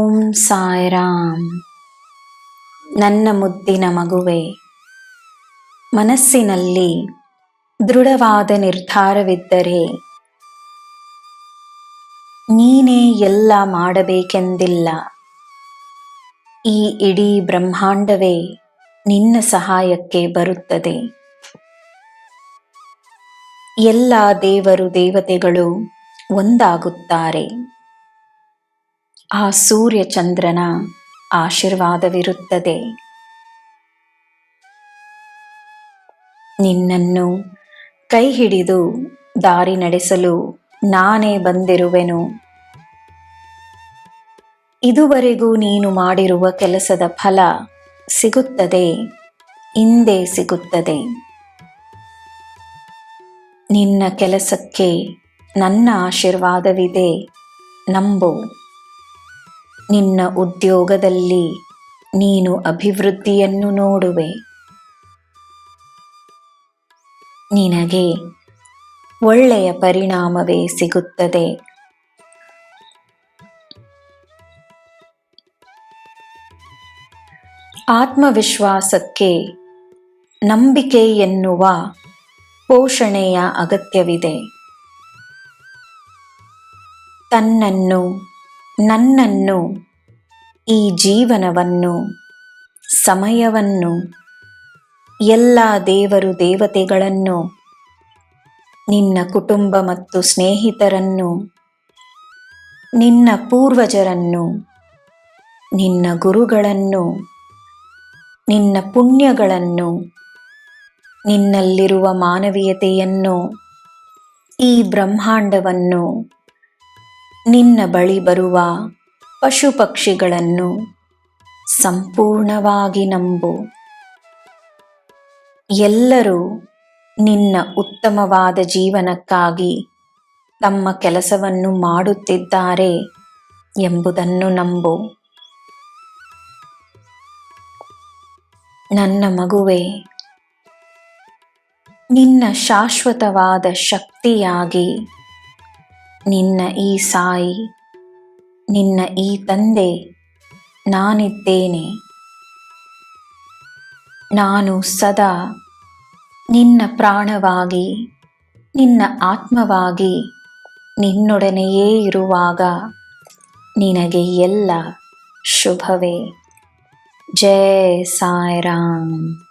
ಓಂ ಸಾಯಿರಾಮ್. ನನ್ನ ಮುದ್ದಿನ ಮಗುವೆ, ಮನಸ್ಸಿನಲ್ಲಿ ದೃಢವಾದ ನಿರ್ಧಾರವಿದ್ದರೆ ನೀನೇ ಎಲ್ಲ ಮಾಡಬೇಕೆಂದಿಲ್ಲ. ಈ ಇಡೀ ಬ್ರಹ್ಮಾಂಡವೇ ನಿನ್ನ ಸಹಾಯಕ್ಕೆ ಬರುತ್ತದೆ. ಎಲ್ಲ ದೇವರು ದೇವತೆಗಳು ಒಂದಾಗುತ್ತಾರೆ. ಆ ಸೂರ್ಯ ಚಂದ್ರನ ಆಶೀರ್ವಾದವಿರುತ್ತದೆ. ನಿನ್ನನ್ನು ಕೈ ಹಿಡಿದು ದಾರಿ ನಡೆಸಲು ನಾನೇ ಬಂದಿರುವೆನು. ಇದುವರೆಗೂ ನೀನು ಮಾಡಿರುವ ಕೆಲಸದ ಫಲ ಸಿಗುತ್ತದೆ, ಇಂದೇ ಸಿಗುತ್ತದೆ. ನಿನ್ನ ಕೆಲಸಕ್ಕೆ ನನ್ನ ಆಶೀರ್ವಾದವಿದೆ, ನಂಬು. ನಿನ್ನ ಉದ್ಯೋಗದಲ್ಲಿ ನೀನು ಅಭಿವೃದ್ಧಿಯನ್ನು ನೋಡುವೆ. ನಿನಗೆ ಒಳ್ಳೆಯ ಪರಿಣಾಮವೇ ಸಿಗುತ್ತದೆ. ಆತ್ಮವಿಶ್ವಾಸಕ್ಕೆ ನಂಬಿಕೆ ಎನ್ನುವ ಪೋಷಣೆಯ ಅಗತ್ಯವಿದೆ. ತನ್ನನ್ನು, ನನ್ನನ್ನು, ಈ ಜೀವನವನ್ನು, ಸಮಯವನ್ನು, ಎಲ್ಲ ದೇವರು ದೇವತೆಗಳನ್ನು, ನಿನ್ನ ಕುಟುಂಬ ಮತ್ತು ಸ್ನೇಹಿತರನ್ನು, ನಿನ್ನ ಪೂರ್ವಜರನ್ನು, ನಿನ್ನ ಗುರುಗಳನ್ನು, ನಿನ್ನ ಪುಣ್ಯಗಳನ್ನು, ನಿನ್ನಲ್ಲಿರುವ ಮಾನವೀಯತೆಯನ್ನು, ಈ ಬ್ರಹ್ಮಾಂಡವನ್ನು, ನಿನ್ನ ಬಳಿ ಬರುವ ಪಶು ಪಕ್ಷಿಗಳನ್ನು ಸಂಪೂರ್ಣವಾಗಿ ನಂಬು. ಎಲ್ಲರೂ ನಿನ್ನ ಉತ್ತಮವಾದ ಜೀವನಕ್ಕಾಗಿ ತಮ್ಮ ಕೆಲಸವನ್ನು ಮಾಡುತ್ತಿದ್ದಾರೆ ಎಂಬುದನ್ನು ನಂಬು. ನನ್ನ ಮಗುವೆ, ನಿನ್ನ ಶಾಶ್ವತವಾದ ಶಕ್ತಿಯಾಗಿ ನಿನ್ನ ಈ ಸಾಯಿ, ನಿನ್ನ ಈ ತಂದೆ ನಾನಿದ್ದೇನೆ. ನಾನು ಸದಾ ನಿನ್ನ ಪ್ರಾಣವಾಗಿ, ನಿನ್ನ ಆತ್ಮವಾಗಿ ನಿನ್ನೊಡನೆಯೇ ಇರುವಾಗ ನಿನಗೆ ಎಲ್ಲ ಶುಭವೇ. ಜೈ ಸಾಯಿರಾಮ್.